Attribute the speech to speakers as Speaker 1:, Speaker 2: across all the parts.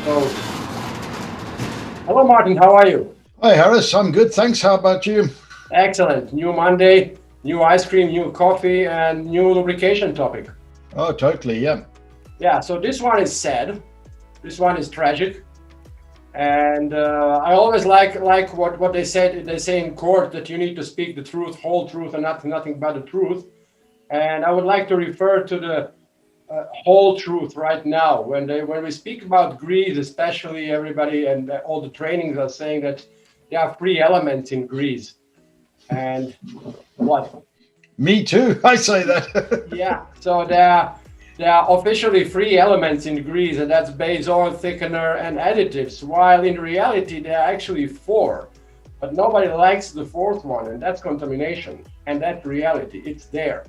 Speaker 1: So, hello, Martin. How are you?
Speaker 2: Hi, Harris. I'm good. Thanks. How about you?
Speaker 1: Excellent. New Monday, new ice cream, new coffee, and new lubrication topic.
Speaker 2: Oh, totally. Yeah.
Speaker 1: Yeah. So this one is sad. This one is tragic. And I always like what they said. They say in court that you need to speak the truth, whole truth, and nothing but the truth. And I would like to refer to the whole truth right now. When we speak about grease, especially everybody and all the trainings are saying that there are three elements in grease. And what?
Speaker 2: Me too. I say that.
Speaker 1: Yeah. So there are officially three elements in grease, and that's base oil, thickener, and additives. While in reality there are actually four, but nobody likes the fourth one, and that's contamination. And that's reality. It's there.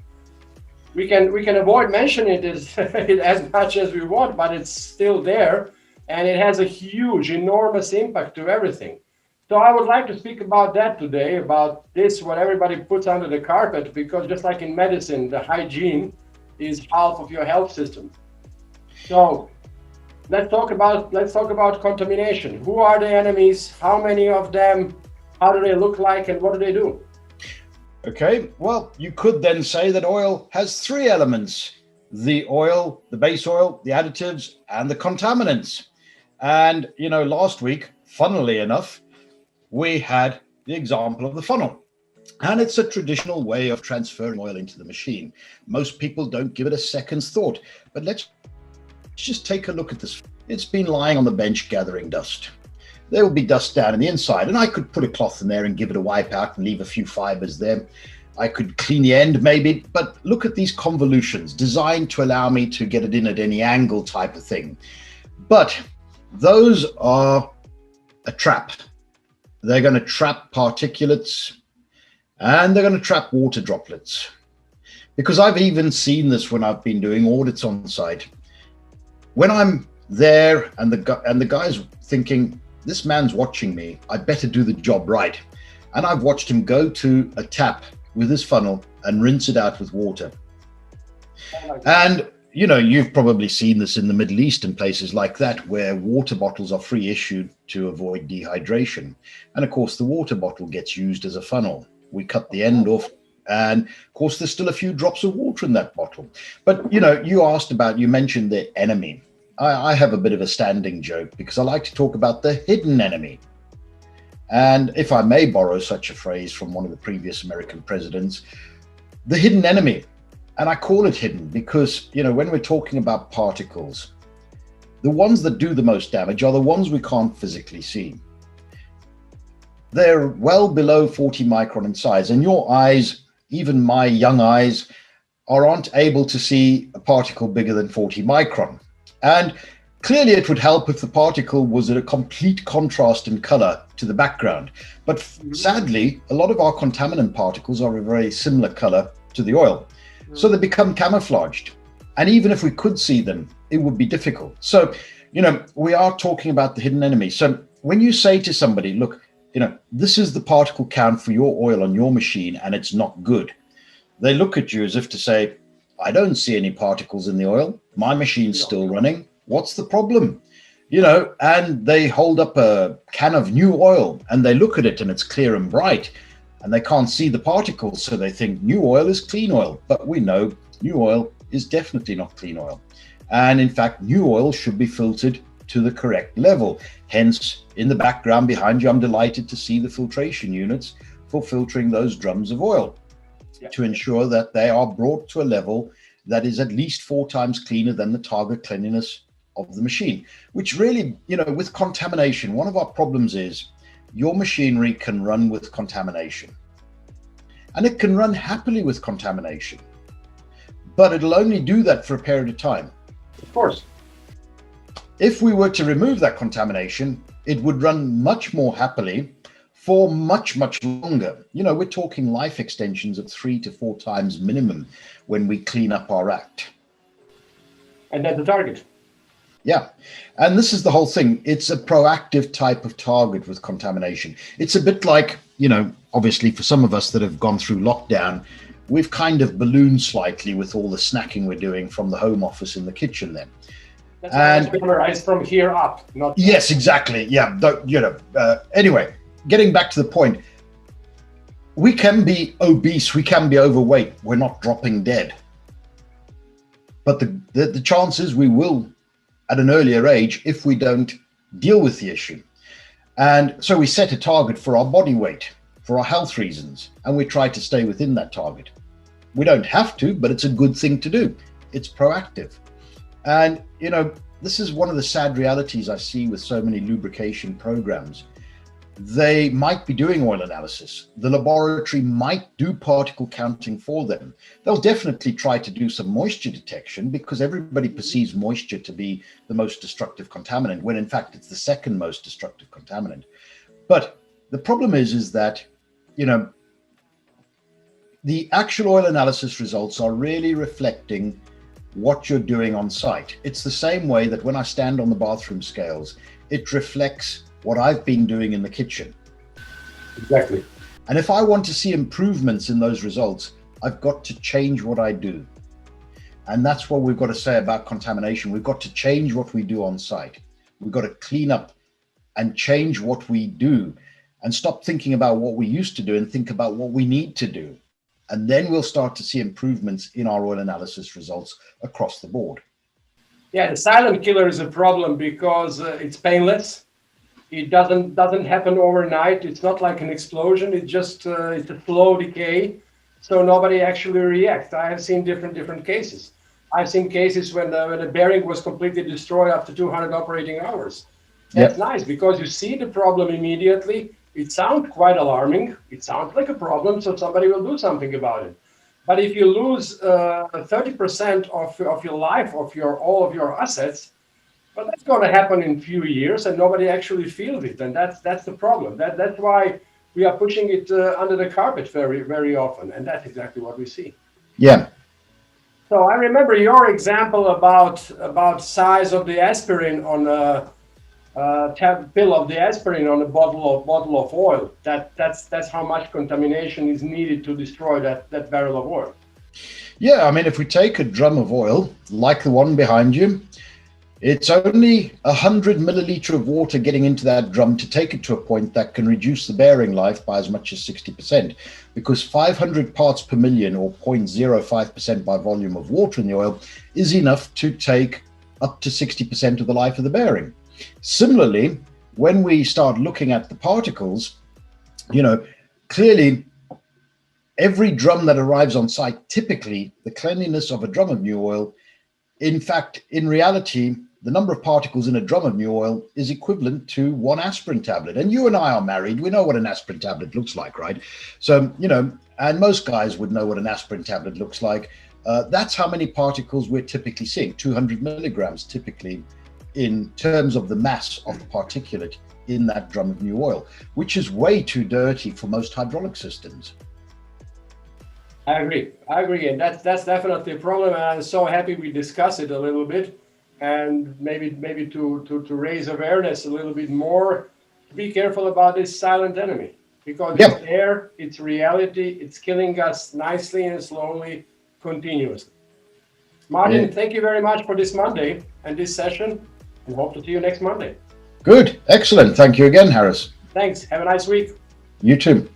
Speaker 1: We can avoid mentioning it as much as we want, but it's still there, and it has a huge, enormous impact to everything. So I would like to speak about that today, about this, what everybody puts under the carpet, because just like in medicine, the hygiene is half of your health system. So let's talk about contamination. Who are the enemies? How many of them? How do they look like, and what do they do?
Speaker 2: Okay. Well, you could then say that oil has three elements: the oil, the base oil, the additives, and the contaminants. And, last week, funnily enough, we had the example of the funnel. And it's a traditional way of transferring oil into the machine. Most people don't give it a second's thought. But let's just take a look at this. It's been lying on the bench gathering dust. There will be dust down in the inside, and I could put a cloth in there and give it a wipe out and leave a few fibers there. I could clean the end maybe, but look at these convolutions designed to allow me to get it in at any angle type of thing. But those are a trap. They're going to trap particulates, and they're going to trap water droplets. Because I've even seen this when I've been doing audits on site. When I'm there and the guy's thinking, this man's watching me, I better do the job right. And I've watched him go to a tap with his funnel and rinse it out with water. And you've probably seen this in the Middle East and places like that, where water bottles are free issued to avoid dehydration. And of course, the water bottle gets used as a funnel. We cut the end off, and of course, there's still a few drops of water in that bottle. But, you mentioned the enemy. I have a bit of a standing joke because I like to talk about the hidden enemy. And if I may borrow such a phrase from one of the previous American presidents, the hidden enemy. And I call it hidden because, when we're talking about particles, the ones that do the most damage are the ones we can't physically see. They're well below 40 micron in size, and your eyes, even my young eyes, aren't able to see a particle bigger than 40 micron. And clearly it would help if the particle was at a complete contrast in color to the background. But sadly, a lot of our contaminant particles are a very similar color to the oil. So they become camouflaged. And even if we could see them, it would be difficult. So, we are talking about the hidden enemy. So when you say to somebody, look, this is the particle count for your oil on your machine and it's not good, they look at you as if to say, I don't see any particles in the oil. My machine's still running. What's the problem? And they hold up a can of new oil and they look at it and it's clear and bright and they can't see the particles. So they think new oil is clean oil, but we know new oil is definitely not clean oil. And in fact, new oil should be filtered to the correct level. Hence, in the background behind you, I'm delighted to see the filtration units for filtering those drums of oil to ensure that they are brought to a level that is at least 4 times cleaner than the target cleanliness of the machine. Which really, with contamination, one of our problems is your machinery can run with contamination. And it can run happily with contamination. But it'll only do that for a period of time.
Speaker 1: Of course.
Speaker 2: If we were to remove that contamination, it would run much more happily for much, much longer. We're talking life extensions of 3 to 4 times minimum when we clean up our act.
Speaker 1: And that's the target.
Speaker 2: Yeah. And this is the whole thing. It's a proactive type of target with contamination. It's a bit like, obviously for some of us that have gone through lockdown, we've kind of ballooned slightly with all the snacking we're doing from the home office in the kitchen then.
Speaker 1: That's why I summarize from here up, not.
Speaker 2: Yes, exactly. Yeah. Anyway, getting back to the point, we can be obese, we can be overweight. We're not dropping dead. But the chances we will at an earlier age if we don't deal with the issue. And so we set a target for our body weight, for our health reasons, and we try to stay within that target. We don't have to, but it's a good thing to do. It's proactive. And, this is one of the sad realities I see with so many lubrication programs. They might be doing oil analysis. The laboratory might do particle counting for them. They'll definitely try to do some moisture detection because everybody perceives moisture to be the most destructive contaminant, when in fact it's the second most destructive contaminant. But the problem is that, the actual oil analysis results are really reflecting what you're doing on site. It's the same way that when I stand on the bathroom scales, it reflects what I've been doing in the kitchen.
Speaker 1: Exactly.
Speaker 2: And if I want to see improvements in those results, I've got to change what I do. And that's what we've got to say about contamination. We've got to change what we do on site. We've got to clean up and change what we do and stop thinking about what we used to do and think about what we need to do. And then we'll start to see improvements in our oil analysis results across the board.
Speaker 1: Yeah, the silent killer is a problem because it's painless. It doesn't happen overnight. It's not like an explosion. It's just it's a slow decay, so nobody actually reacts. I have seen different cases. I've seen cases when the bearing was completely destroyed after 200 operating hours. That's nice because you see the problem immediately. It sounds quite alarming. It sounds like a problem, so somebody will do something about it. But if you lose 30% of your life, of all of your assets, well, that's going to happen in a few years, and nobody actually feels it, and that's the problem. That's why we are pushing it under the carpet very often, and that's exactly what we see.
Speaker 2: Yeah.
Speaker 1: So I remember your example about size of the aspirin on a pill of the aspirin on a bottle of oil. That's how much contamination is needed to destroy that barrel of oil.
Speaker 2: Yeah, I mean, if we take a drum of oil like the one behind you, it's only 100 milliliter of water getting into that drum to take it to a point that can reduce the bearing life by as much as 60%, because 500 parts per million, or 0.05% by volume of water in the oil, is enough to take up to 60% of the life of the bearing. Similarly, when we start looking at the particles, clearly every drum that arrives on site, typically the cleanliness of a drum of new oil, in fact, in reality, the number of particles in a drum of new oil is equivalent to one aspirin tablet. And you and I are married. We know what an aspirin tablet looks like, right? So, and most guys would know what an aspirin tablet looks like. That's how many particles we're typically seeing, 200 milligrams typically in terms of the mass of the particulate in that drum of new oil, which is way too dirty for most hydraulic systems.
Speaker 1: I agree, and that's definitely a problem. And I'm so happy we discussed it a little bit, and maybe to raise awareness a little bit more. Be careful about this silent enemy, because it's there, it's reality, it's killing us nicely and slowly, continuously. Martin, thank you very much for this Monday and this session, and hope to see you next Monday.
Speaker 2: Good, excellent. Thank you again, Harris.
Speaker 1: Thanks. Have a nice week.
Speaker 2: You too.